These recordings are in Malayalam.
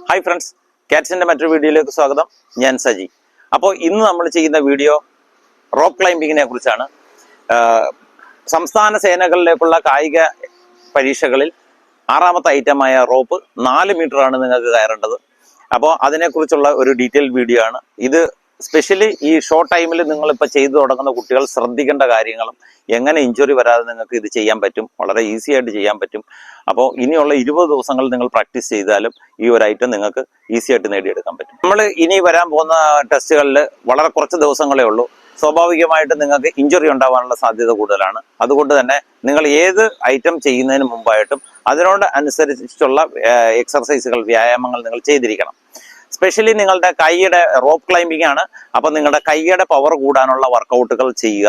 ഹായ് ഫ്രണ്ട്സ്, കാറ്റ്സിൻ്റെ മറ്റൊരു വീഡിയോയിലേക്ക് സ്വാഗതം. ഞാൻ സജി. അപ്പോൾ ഇന്ന് നമ്മൾ ചെയ്യുന്ന വീഡിയോ റോപ്പ് ക്ലൈംബിങ്ങിനെ കുറിച്ചാണ്. സംസ്ഥാന സേനകളിലേക്കുള്ള കായിക പരീക്ഷകളിൽ 6ാമത്തെ ഐറ്റമായ റോപ്പ് 4 മീറ്ററാണ് നിങ്ങൾക്ക് കയറേണ്ടത്. അപ്പോൾ അതിനെക്കുറിച്ചുള്ള ഒരു ഡീറ്റെയിൽ വീഡിയോ ആണ് ഇത്. സ്പെഷ്യലി ഈ ഷോർട്ട് ടൈമിൽ നിങ്ങളിപ്പോൾ ചെയ്തു തുടങ്ങുന്ന കുട്ടികൾ ശ്രദ്ധിക്കേണ്ട കാര്യങ്ങളും എങ്ങനെ ഇഞ്ചുറി വരാതെ നിങ്ങൾക്ക് ഇത് ചെയ്യാൻ പറ്റും, വളരെ ഈസി ആയിട്ട് ചെയ്യാൻ പറ്റും. അപ്പോൾ ഇനിയുള്ള 20 ദിവസങ്ങൾ നിങ്ങൾ പ്രാക്ടീസ് ചെയ്താലും ഈ ഒരു ഐറ്റം നിങ്ങൾക്ക് ഈസി ആയിട്ട് നേടിയെടുക്കാൻ പറ്റും. നമ്മൾ ഇനി വരാൻ പോകുന്ന ടെസ്റ്റുകളിൽ വളരെ കുറച്ച് ദിവസങ്ങളേ ഉള്ളൂ. സ്വാഭാവികമായിട്ട് നിങ്ങൾക്ക് ഇഞ്ചുറി ഉണ്ടാവാനുള്ള സാധ്യത കൂടുതലാണ്. അതുകൊണ്ട് തന്നെ നിങ്ങൾ ഏത് ഐറ്റം ചെയ്യുന്നതിന് മുമ്പായിട്ടും അതിനോട് അനുസരിച്ചുള്ള എക്സർസൈസുകൾ, വ്യായാമങ്ങൾ നിങ്ങൾ ചെയ്തിരിക്കണം. സ്പെഷ്യലി നിങ്ങളുടെ കൈയുടെ റോപ്പ് ക്ലൈംബിംഗ് ആണ്. അപ്പം നിങ്ങളുടെ കൈയുടെ പവർ കൂടാനുള്ള വർക്കൗട്ടുകൾ ചെയ്യുക.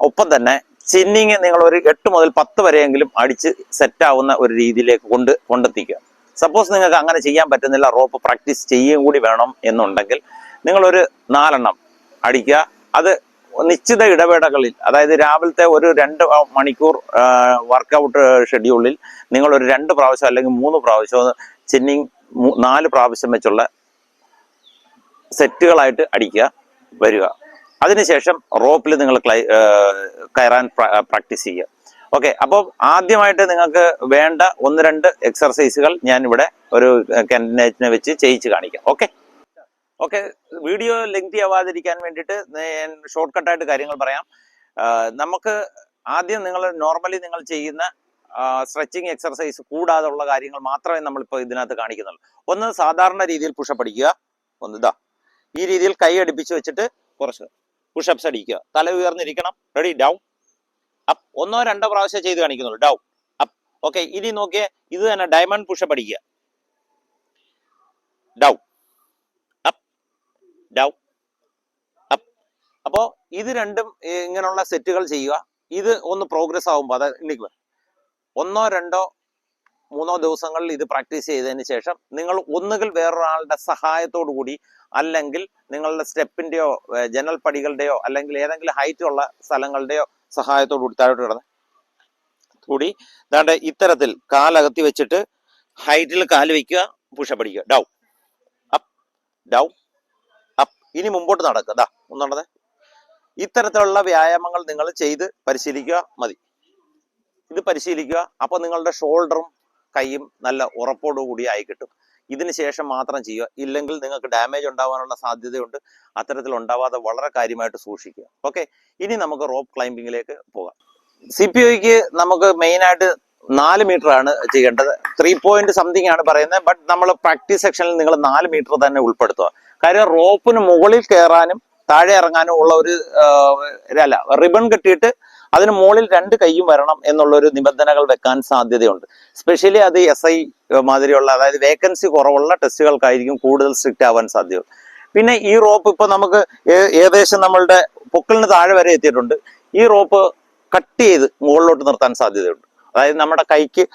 ഒപ്പം തന്നെ ചിന്നിങ് നിങ്ങൾ ഒരു 8 മുതൽ 10 വരെയെങ്കിലും അടിച്ച് സെറ്റാവുന്ന ഒരു രീതിയിലേക്ക് കൊണ്ടെത്തിക്കുക. സപ്പോസ് നിങ്ങൾക്ക് അങ്ങനെ ചെയ്യാൻ പറ്റുന്നില്ല, റോപ്പ് പ്രാക്ടീസ് ചെയ്യുകയും കൂടി വേണം എന്നുണ്ടെങ്കിൽ നിങ്ങളൊരു 4 എണ്ണം അടിക്കുക. അത് നിശ്ചിത ഇടവേളകളിൽ, അതായത് രാവിലത്തെ ഒരു 2 മണിക്കൂർ വർക്കൗട്ട് ഷെഡ്യൂളിൽ നിങ്ങളൊരു 2 പ്രാവശ്യം അല്ലെങ്കിൽ 3 പ്രാവശ്യം ചിന്നിങ് 4 പ്രാവശ്യം വെച്ചുള്ള സെറ്റുകളായിട്ട് അടിക്കുക വരിക. അതിനുശേഷം റോപ്പിൽ നിങ്ങൾ കയറാൻ പ്രാക്ടീസ് ചെയ്യുക. ഓക്കെ, അപ്പോൾ ആദ്യമായിട്ട് നിങ്ങൾക്ക് വേണ്ട 1-2 എക്സർസൈസുകൾ ഞാൻ ഇവിടെ ഒരു കാൻഡിഡേറ്റിനെ വെച്ച് ചെയ്യിച്ച് കാണിക്കാം. ഓക്കെ, വീഡിയോ ലെങ്തി ആവാതിരിക്കാൻ വേണ്ടിയിട്ട് ഞാൻ ഷോർട്ട് കട്ടായിട്ട് കാര്യങ്ങൾ പറയാം. നമുക്ക് ആദ്യം നോർമലി നിങ്ങൾ ചെയ്യുന്ന സ്ട്രെച്ചിങ് എക്സർസൈസ് കൂടാതെയുള്ള കാര്യങ്ങൾ മാത്രമേ നമ്മളിപ്പോൾ ഇതിനകത്ത് കാണിക്കുന്നുള്ളൂ. ഒന്ന് സാധാരണ രീതിയിൽ പുഷപ്പ് അടിക്കുക. ഇതാ ഈ രീതിയിൽ കൈ അടുപ്പിച്ച് വെച്ചിട്ട് കുറച്ച് പുഷപ്സ് അടിക്കുക. തല ഉയർന്നിരിക്കണം. Ready, down up. 1-2 പ്രാവശ്യം ചെയ്ത് കാണിക്കുന്നുള്ളൂ. Down up. ഓക്കെ, ഇനി നോക്കിയേ, ഇത് തന്നെ ഡയമണ്ട് പുഷപ്പ് അടിക്കുക. Down up, down up. അപ്പോൾ ഇത് രണ്ടും ഇങ്ങനെയുള്ള സെറ്റുകൾ ചെയ്യുക. ഇത് ഒന്ന് പ്രോഗ്രസ് ആകുമ്പോൾ, അതായത് 1, 2, 3 ദിവസങ്ങളിൽ ഇത് പ്രാക്ടീസ് ചെയ്തതിന് ശേഷം നിങ്ങൾ ഒന്നുകിൽ വേറൊരാളുടെ സഹായത്തോടു കൂടി, അല്ലെങ്കിൽ നിങ്ങളുടെ സ്റ്റെപ്പിന്റെയോ ജനൽ പടികളുടെയോ അല്ലെങ്കിൽ ഏതെങ്കിലും ഹൈറ്റ് ഉള്ള സ്ഥലങ്ങളുടെയോ സഹായത്തോടു കൂടി താഴോട്ട് കിടന്ന് കൂടി ദാണ്ട് ഇത്തരത്തിൽ കാലകത്തി വെച്ചിട്ട് ഹൈറ്റിൽ കാല് വയ്ക്കുക, പുഷപ്പ് അടിക്കുക. Down up, down up. ഇനി മുമ്പോട്ട് നടക്കുക. ദാ ഒന്നുണ്ടത്. ഇത്തരത്തിലുള്ള വ്യായാമങ്ങൾ നിങ്ങൾ ചെയ്ത് പരിശീലിക്കുക മതി. ഇത് പരിശീലിക്കുക. അപ്പോൾ നിങ്ങളുടെ ഷോൾഡറും കൈയും നല്ല ഉറപ്പോടുകൂടി ആയി കിട്ടും. ഇതിന് ശേഷം മാത്രം ചെയ്യുക. ഇല്ലെങ്കിൽ നിങ്ങൾക്ക് ഡാമേജ് ഉണ്ടാവാനുള്ള സാധ്യതയുണ്ട്. അത്തരത്തിൽ ഉണ്ടാവാതെ വളരെ കാര്യമായിട്ട് സൂക്ഷിക്കുക. ഓക്കെ, ഇനി നമുക്ക് റോപ്പ് ക്ലൈംബിങ്ങിലേക്ക് പോകാം. CPOയ്ക്ക് നമുക്ക് മെയിനായിട്ട് 4 മീറ്റർ ആണ് ചെയ്യേണ്ടത്. 3 പോയിന്റ് സംതിങ് ആണ് പറയുന്നത്. ബട്ട് നമ്മൾ പ്രാക്ടീസ് സെക്ഷനിൽ നിങ്ങൾ 4 മീറ്റർ തന്നെ ഉൾപ്പെടുത്തുക. കാര്യം റോപ്പിന് മുകളിൽ കയറാനും താഴെ ഇറങ്ങാനും ഉള്ള ഒരു റിബൺ കെട്ടിയിട്ട് അതിന് മുകളിൽ 2 കൈയും വരണം എന്നുള്ളൊരു നിബന്ധനകൾ വെക്കാൻ സാധ്യതയുണ്ട്. സ്പെഷ്യലി അത് SI മാതിരിയുള്ള, അതായത് വേക്കൻസി കുറവുള്ള ടെസ്റ്റുകൾക്കായിരിക്കും കൂടുതൽ സ്ട്രിക്റ്റ് ആവാൻ സാധ്യതയുള്ളൂ. പിന്നെ ഈ റോപ്പ് ഇപ്പൊ നമുക്ക് ഏകദേശം നമ്മളുടെ പൊക്കിളിന് താഴെ വരെ എത്തിയിട്ടുണ്ട്. ഈ റോപ്പ് കട്ട് ചെയ്ത് മുകളിലോട്ട് നിർത്താൻ സാധ്യതയുണ്ട്. അതായത് നമ്മുടെ കൈക്ക്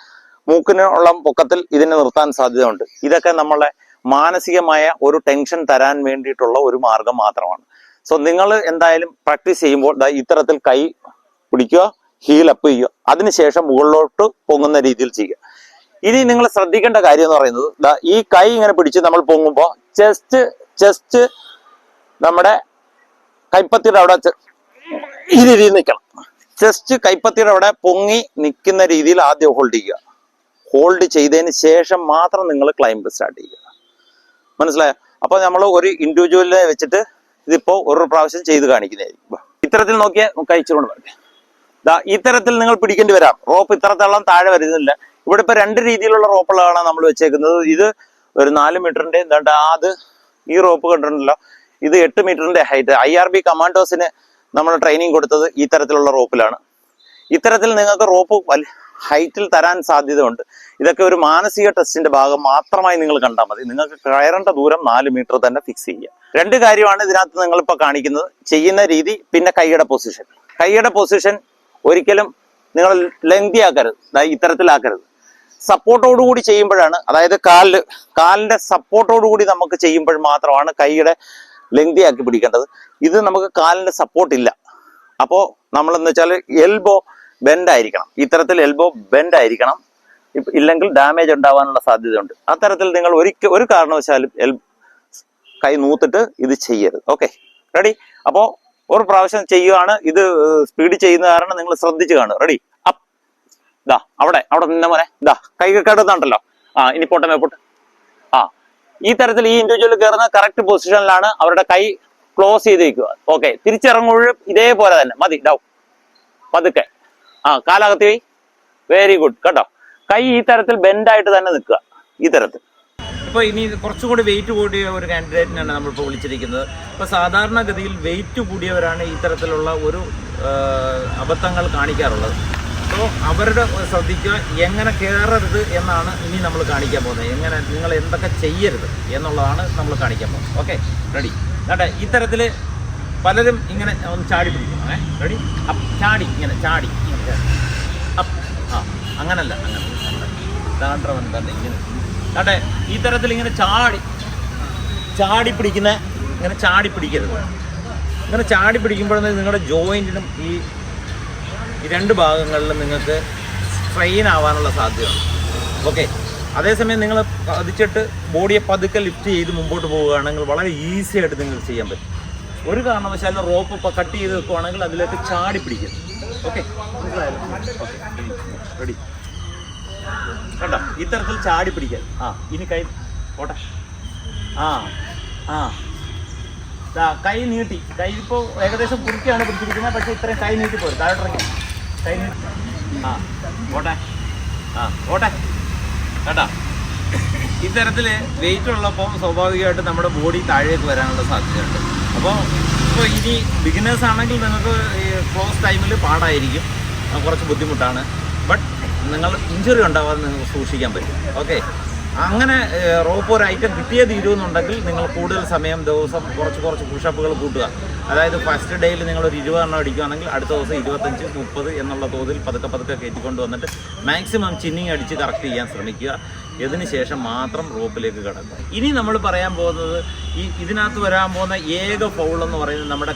മൂക്കിനുള്ള പൊക്കത്തിൽ ഇതിനെ നിർത്താൻ സാധ്യതയുണ്ട്. ഇതൊക്കെ നമ്മളെ മാനസികമായ ഒരു ടെൻഷൻ തരാൻ വേണ്ടിയിട്ടുള്ള ഒരു മാർഗം മാത്രമാണ്. സോ നിങ്ങൾ എന്തായാലും പ്രാക്ടീസ് ചെയ്യുമ്പോൾ ഇത്തരത്തിൽ കൈ പിടിക്കുക, ഹീൽ അപ്പ് ചെയ്യുക, അതിനുശേഷം മുകളിലോട്ട് പൊങ്ങുന്ന രീതിയിൽ ചെയ്യുക. ഇനി നിങ്ങൾ ശ്രദ്ധിക്കേണ്ട കാര്യം എന്ന് പറയുന്നത്, ഈ കൈ ഇങ്ങനെ പിടിച്ച് നമ്മൾ പൊങ്ങുമ്പോൾ ചെസ്റ്റ് നമ്മുടെ കൈപ്പത്തിയുടെ അവിടെ ഈ രീതിയിൽ നിൽക്കണം. ചെസ്റ്റ് കൈപ്പത്തിയുടെ അവിടെ പൊങ്ങി നിൽക്കുന്ന രീതിയിൽ ആദ്യം ഹോൾഡ് ചെയ്യുക. ഹോൾഡ് ചെയ്തതിന് ശേഷം മാത്രം നിങ്ങൾ ക്ലൈംബ് സ്റ്റാർട്ട് ചെയ്യുക. മനസ്സിലായോ? അപ്പോൾ നമ്മൾ ഒരു ഇൻഡിവിജ്വലിനെ വെച്ചിട്ട് ഇതിപ്പോ ഒരു പ്രാവശ്യം ചെയ്ത് കാണിക്കുന്നതായിരിക്കും. ഇത്തരത്തിൽ നോക്കിയാൽ കഴിച്ചുകൊണ്ട് പറയാം. ഇത്തരത്തിൽ നിങ്ങൾ പിടിക്കേണ്ടി വരാം. റോപ്പ് ഇത്രത്തോളം താഴെ വരുന്നില്ല. ഇവിടെ ഇപ്പൊ 2 രീതിയിലുള്ള റോപ്പുകളാണ് നമ്മൾ വെച്ചേക്കുന്നത്. ഇത് ഒരു 4 മീറ്ററിന്റെ അത് ഈ റോപ്പ് കണ്ടിട്ടുണ്ടല്ലോ, ഇത് 8 മീറ്ററിന്റെ ഹൈറ്റ്. IRB കമാൻഡോസിന് നമ്മൾ ട്രെയിനിങ് കൊടുത്തത് ഈ തരത്തിലുള്ള റോപ്പിലാണ്. ഇത്തരത്തിൽ നിങ്ങൾക്ക് റോപ്പ് ഹൈറ്റിൽ തരാൻ സാധ്യതയുണ്ട്. ഇതൊക്കെ ഒരു മാനസിക ടെസ്റ്റിന്റെ ഭാഗം മാത്രമായി നിങ്ങൾ കണ്ടാൽ മതി. നിങ്ങൾക്ക് കയറേണ്ട ദൂരം 4 മീറ്റർ തന്നെ ഫിക്സ് ചെയ്യുക. 2 കാര്യമാണ് ഇതിനകത്ത് നിങ്ങളിപ്പോൾ കാണിക്കുന്നത്. ചെയ്യുന്ന രീതി, പിന്നെ കൈയുടെ പൊസിഷൻ ഒരിക്കലും നിങ്ങൾ ലെങ്തി ആക്കരുത്, ഇത്തരത്തിലാക്കരുത്. സപ്പോർട്ടോടുകൂടി ചെയ്യുമ്പോഴാണ്, അതായത് കാലിന്റെ സപ്പോർട്ടോടുകൂടി നമുക്ക് ചെയ്യുമ്പോൾ മാത്രമാണ് കൈയുടെ ലെങ്തി ആക്കി പിടിക്കേണ്ടത്. ഇത് നമുക്ക് കാലിന്റെ സപ്പോർട്ട് ഇല്ല. അപ്പോൾ നമ്മളെന്ന് വെച്ചാൽ എൽബോ ബെൻഡ് ആയിരിക്കണം. ഇത്തരത്തിൽ എൽബോ ബെൻഡ് ആയിരിക്കണം. ഇല്ലെങ്കിൽ ഡാമേജ് ഉണ്ടാവാനുള്ള സാധ്യതയുണ്ട്. അത്തരത്തിൽ നിങ്ങൾ ഒരു കാരണവശാലും കൈ നൂത്തിട്ട് ഇത് ചെയ്യരുത്. Okay, ready? അപ്പോൾ ഒരു പ്രാവശ്യം ചെയ്യുകയാണ്. ഇത് സ്പീഡ് ചെയ്യുന്ന കാരണം നിങ്ങൾ ശ്രദ്ധിച്ചു കാണും. റെഡി? അപ്പ്. ഇതാ അവിടെ നിന്ന മോനെ, ഇതാ കൈ കിടന്നുണ്ടല്ലോ. ഇനി പോട്ടെ മേപ്പോട്ട്. ഈ തരത്തിൽ ഈ ഇൻഡിവിജ്വൽ കയറുന്ന കറക്റ്റ് പൊസിഷനിലാണ് അവരുടെ കൈ ക്ലോസ് ചെയ്ത് വയ്ക്കുക. ഓക്കെ, തിരിച്ചിറങ്ങുമ്പോഴും ഇതേപോലെ തന്നെ മതി. ഡൗൺ പതുക്കെ. കാലകത്തി പോയി. വെരി ഗുഡ് കേട്ടോ. കൈ ഈ തരത്തിൽ ബെൻഡായിട്ട് തന്നെ നിൽക്കുക, ഈ തരത്തിൽ. ഇപ്പോൾ ഇനി കുറച്ചും കൂടി വെയിറ്റ് കൂടിയ ഒരു കാൻഡിഡേറ്റിനാണ് നമ്മളിപ്പോൾ വിളിച്ചിരിക്കുന്നത്. ഇപ്പോൾ സാധാരണഗതിയിൽ വെയിറ്റ് കൂടിയവരാണ് ഈ തരത്തിലുള്ള ഒരു അബദ്ധങ്ങൾ കാണിക്കാറുള്ളത്. അപ്പോൾ അവരുടെ ശ്രദ്ധിക്കുക, എങ്ങനെ കയറരുത് എന്നാണ് ഇനി നമ്മൾ കാണിക്കാൻ പോകുന്നത്. എങ്ങനെ നിങ്ങൾ എന്തൊക്കെ ചെയ്യരുത് എന്നുള്ളതാണ് നമ്മൾ കാണിക്കാൻ പോകുന്നത്. Okay, ready? കേട്ടെ, ഈ തരത്തിൽ പലരും ഇങ്ങനെ ഒന്ന് ചാടി പിടിക്കും. റെഡി? അപ്പ്. ചാടി ഇങ്ങനെ ചാടി അപ്പ്. അങ്ങനല്ല, അങ്ങനെ ഇങ്ങനെ കേട്ടെ. ഈ തരത്തിൽ ഇങ്ങനെ ചാടി പിടിക്കുന്ന, ഇങ്ങനെ ചാടി പിടിക്കരുത്. ഇങ്ങനെ ചാടി പിടിക്കുമ്പോഴേ നിങ്ങളുടെ ജോയിൻറ്റിനും ഈ രണ്ട് ഭാഗങ്ങളിലും നിങ്ങൾക്ക് സ്ട്രെയിൻ ആവാനുള്ള സാധ്യതയുണ്ട്. ഓക്കെ, അതേസമയം നിങ്ങൾ പതിച്ചിട്ട് ബോഡിയെ പതുക്കെ ലിഫ്റ്റ് ചെയ്ത് മുമ്പോട്ട് പോവുകയാണെങ്കിൽ വളരെ ഈസി ആയിട്ട് നിങ്ങൾക്ക് ചെയ്യാൻ പറ്റും. ഒരു കാരണവശാലും റോപ്പ് ഇപ്പോൾ കട്ട് ചെയ്ത് വെക്കുകയാണെങ്കിൽ അതിലേക്ക് ചാടി പിടിക്കും. Okay, ready? കണ്ടോ, ഇത്തരത്തിൽ ചാടി പിടിക്കാൻ. ഇനി കൈ പോട്ടെ. കൈ നീട്ടി. കൈ ഇപ്പോൾ ഏകദേശം കുറുക്കിയാണ് പിടിച്ചിരിക്കുന്നത്, പക്ഷേ ഇത്രയും കൈ നീട്ടി പോരും. താഴോട്ടിറങ്ങി കൈ നീട്ടി. പോട്ടെ. പോട്ടെ കേട്ടോ. ഇത്തരത്തിൽ വെയിറ്റ് ഉള്ളപ്പോൾ സ്വാഭാവികമായിട്ട് നമ്മുടെ ബോഡി താഴേക്ക് വരാനുള്ള സാധ്യതയുണ്ട്. അപ്പോൾ ഇനി ബിഗിനേഴ്സ് ആണെങ്കിൽ നിങ്ങൾക്ക് ഈ ക്ലോസ് ടൈമിൽ പാടായിരിക്കും, കുറച്ച് ബുദ്ധിമുട്ടാണ്. ബട്ട് നിങ്ങൾ ഇഞ്ചുറി ഉണ്ടാവാതെ നിങ്ങൾക്ക് സൂക്ഷിക്കാൻ പറ്റും. ഓക്കെ, അങ്ങനെ റോപ്പ് ഒരു ഐറ്റം കിട്ടിയേ തീരുമെന്നുണ്ടെങ്കിൽ നിങ്ങൾ കൂടുതൽ സമയം ദിവസം കുറച്ച് പുഷപ്പുകൾ കൂട്ടുക. അതായത് ഫസ്റ്റ് ഡേയിൽ നിങ്ങളൊരു 20 എണ്ണം അടിക്കുകയാണെങ്കിൽ അടുത്ത ദിവസം 25, 30 എന്നുള്ള തോതിൽ പതുക്കെ കയറ്റിക്കൊണ്ട് വന്നിട്ട് മാക്സിമം ചിന്നിങ് അടിച്ച് കറക്റ്റ് ചെയ്യാൻ ശ്രമിക്കുക. ഇതിന് ശേഷം മാത്രം റോപ്പിലേക്ക് കടക്കുക. ഇനി നമ്മൾ പറയാൻ പോകുന്നത് ഇതിനകത്ത് വരാൻ പോകുന്ന ഏക ഫൗൾ എന്ന് പറയുന്നത് നമ്മുടെ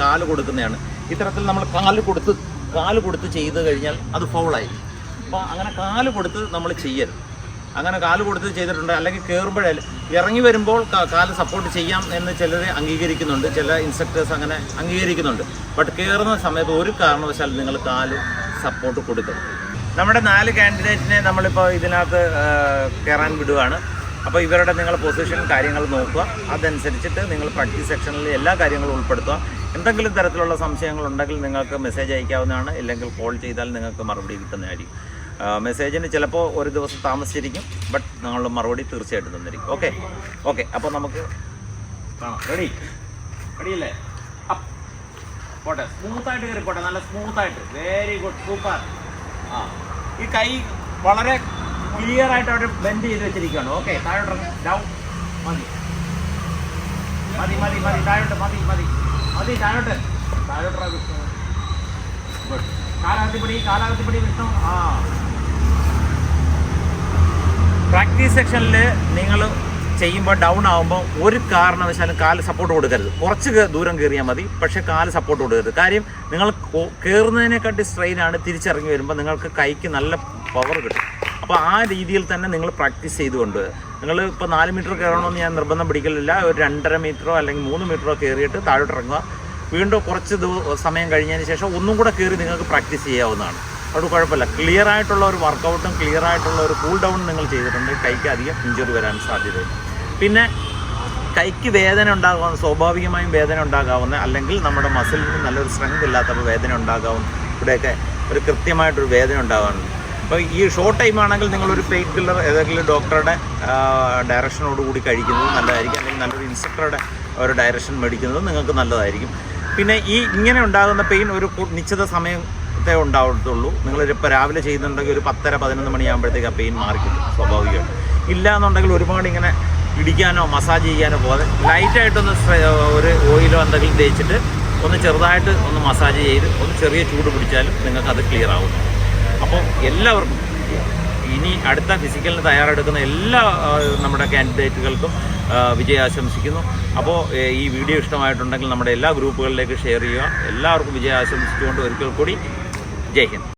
കാല് കൊടുക്കുന്നതാണ്. ഇത്തരത്തിൽ നമ്മൾ കാല് കൊടുത്ത് ചെയ്ത് കഴിഞ്ഞാൽ അത് ഫൗളായി. അപ്പോൾ അങ്ങനെ കാല് കൊടുത്ത് നമ്മൾ ചെയ്യരുത്. അങ്ങനെ കാല് കൊടുത്ത് ചെയ്തിട്ടുണ്ട്. അല്ലെങ്കിൽ കയറുമ്പോഴേ ഇറങ്ങി വരുമ്പോൾ കാല് സപ്പോർട്ട് ചെയ്യാം എന്ന് ചിലർ അംഗീകരിക്കുന്നുണ്ട്, ചില ഇൻസ്ട്രക്ടേഴ്സ് അങ്ങനെ അംഗീകരിക്കുന്നുണ്ട്. ബട്ട് കയറുന്ന സമയത്ത് ഒരു കാരണവശാലും നിങ്ങൾ കാല് സപ്പോർട്ട് കൊടുക്കണം. നമ്മുടെ 4 കാൻഡിഡേറ്റിനെ നമ്മളിപ്പോൾ ഇതിനകത്ത് കയറാൻ വിടുകയാണ്. അപ്പോൾ ഇവരുടെ നിങ്ങൾ പൊസിഷൻ കാര്യങ്ങൾ നോക്കുക. അതനുസരിച്ചിട്ട് നിങ്ങൾ പ്രാക്ടീസ് സെക്ഷനിൽ എല്ലാ കാര്യങ്ങളും ഉൾപ്പെടുത്തുക. എന്തെങ്കിലും തരത്തിലുള്ള സംശയങ്ങളുണ്ടെങ്കിൽ നിങ്ങൾക്ക് മെസ്സേജ് അയക്കാവുന്നതാണ്, ഇല്ലെങ്കിൽ കോൾ ചെയ്താൽ നിങ്ങൾക്ക് മറുപടി കിട്ടുന്നതായിരിക്കും. മെസ്സേജിന് ചിലപ്പോൾ ഒരു ദിവസം താമസിച്ചിരിക്കും, ബട്ട് നിങ്ങളുടെ മറുപടി തീർച്ചയായിട്ടും തന്നിരിക്കും. ഓക്കെ, അപ്പോൾ നമുക്ക് കാണാം. റെഡിയല്ലേ? പോട്ടെ, സ്മൂത്തായിട്ട് കയറി പോട്ടെ, നല്ല സ്മൂത്തായിട്ട്. Very good, super. ഈ കൈ വളരെ ക്ലിയർ ആയിട്ട് അവിടെ ബെൻഡ് ചെയ്ത് വെച്ചിരിക്കുകയാണ്. ഓക്കെ, താഴോട്ട് ഡൗൺ. മതി, താഴോട്ട് മതി, താഴോട്ട്. ഗുഡ്. കാലാകത്തിപ്പിടി വിഷ്ണു. പ്രാക്ടീസ് സെക്ഷനിൽ നിങ്ങൾ ചെയ്യുമ്പോൾ ഡൗൺ ആകുമ്പോൾ ഒരു കാരണവശാലും കാല് സപ്പോർട്ട് കൊടുക്കരുത്. കുറച്ച് ദൂരം കയറിയാൽ മതി, പക്ഷേ കാല് സപ്പോർട്ട് കൊടുക്കരുത്. കാര്യം നിങ്ങൾ കയറുന്നതിനെക്കാട്ടി സ്ട്രെയിനാണ് തിരിച്ചിറങ്ങി വരുമ്പോൾ നിങ്ങൾക്ക് കൈക്ക് നല്ല പവർ കിട്ടും. അപ്പോൾ ആ രീതിയിൽ തന്നെ നിങ്ങൾ പ്രാക്ടീസ് ചെയ്തുകൊണ്ട് നിങ്ങൾ ഇപ്പോൾ 4 മീറ്റർ കയറണമെന്ന് ഞാൻ നിർബന്ധം പിടിക്കലില്ല. ഒരു 2.5 മീറ്ററോ അല്ലെങ്കിൽ 3 മീറ്ററോ കയറിയിട്ട് താഴോട്ട് ഇറങ്ങുക. വീണ്ടും കുറച്ച് സമയം കഴിഞ്ഞതിന് ശേഷം ഒന്നും കൂടെ കയറി നിങ്ങൾക്ക് പ്രാക്ടീസ് ചെയ്യാവുന്നതാണ്. അതുകൊണ്ട് കുഴപ്പമില്ല. ക്ലിയർ ആയിട്ടുള്ള ഒരു വർക്കൗട്ടും ക്ലിയർ ആയിട്ടുള്ള ഒരു കൂൾ ഡൗൺ നിങ്ങൾ ചെയ്തിട്ടുണ്ടെങ്കിൽ കൈക്ക് അധികം ഇഞ്ചുറി വരാൻ സാധ്യതയുണ്ട്. പിന്നെ കൈക്ക് വേദന ഉണ്ടാകാവുന്ന, സ്വാഭാവികമായും വേദന ഉണ്ടാകാവുന്ന, അല്ലെങ്കിൽ നമ്മുടെ മസിലിന് നല്ലൊരു സ്ട്രെങ്ത് ഇല്ലാത്തപ്പോൾ വേദന ഉണ്ടാകാവുന്ന, ഇവിടെയൊക്കെ ഒരു കൃത്യമായിട്ടൊരു വേദന ഉണ്ടാകാറുണ്ട്. അപ്പോൾ ഈ ഷോർട്ട് ടൈം ആണെങ്കിൽ നിങ്ങളൊരു പെയിൻ കില്ലർ ഏതെങ്കിലും ഡോക്ടറുടെ ഡയറക്ഷനോടുകൂടി കഴിക്കുന്നത് നല്ലതായിരിക്കും, അല്ലെങ്കിൽ നല്ലൊരു ഇൻസ്ട്രക്ടറുടെ ഒരു ഡയറക്ഷൻ മേടിക്കുന്നത് നിങ്ങൾക്ക് നല്ലതായിരിക്കും. പിന്നെ ഇങ്ങനെ ഉണ്ടാകുന്ന പെയിൻ ഒരു നിശ്ചിത സമയത്തെ ഉണ്ടാവത്തുള്ളൂ. നിങ്ങളിപ്പോൾ രാവിലെ ചെയ്യുന്നുണ്ടെങ്കിൽ ഒരു 10-11 മണിയാകുമ്പോഴത്തേക്ക് ആ പെയിൻ മാറിക്കിട്ടും സ്വാഭാവികമായിട്ട്. ഇല്ല എന്നുണ്ടെങ്കിൽ ഒരുപാട് ഇങ്ങനെ ഇടിക്കാനോ മസാജ് ചെയ്യാനോ പോകാതെ ലൈറ്റായിട്ടൊന്ന് ഒരു ഓയിലോ എന്തെങ്കിലും തേച്ചിട്ട് ഒന്ന് ചെറുതായിട്ട് ഒന്ന് മസാജ് ചെയ്ത് ഒന്ന് ചെറിയ ചൂട് പിടിച്ചാലും നിങ്ങൾക്കത് ക്ലിയർ ആവും. അപ്പോൾ എല്ലാവർക്കും ഇനി അടുത്ത ഫിസിക്കലിന് തയ്യാറെടുക്കുന്ന എല്ലാ നമ്മുടെ കാൻഡിഡേറ്റുകൾക്കും വിജയം ആശംസിക്കുന്നു. അപ്പോൾ ഈ വീഡിയോ ഇഷ്ടമായിട്ടുണ്ടെങ്കിൽ നമ്മുടെ എല്ലാ ഗ്രൂപ്പുകളിലേക്ക് ഷെയർ ചെയ്യുക. എല്ലാവർക്കും വിജയം ആശംസിച്ചുകൊണ്ട് ഒരിക്കൽ കൂടി ജയ് ഹിന്ദ്.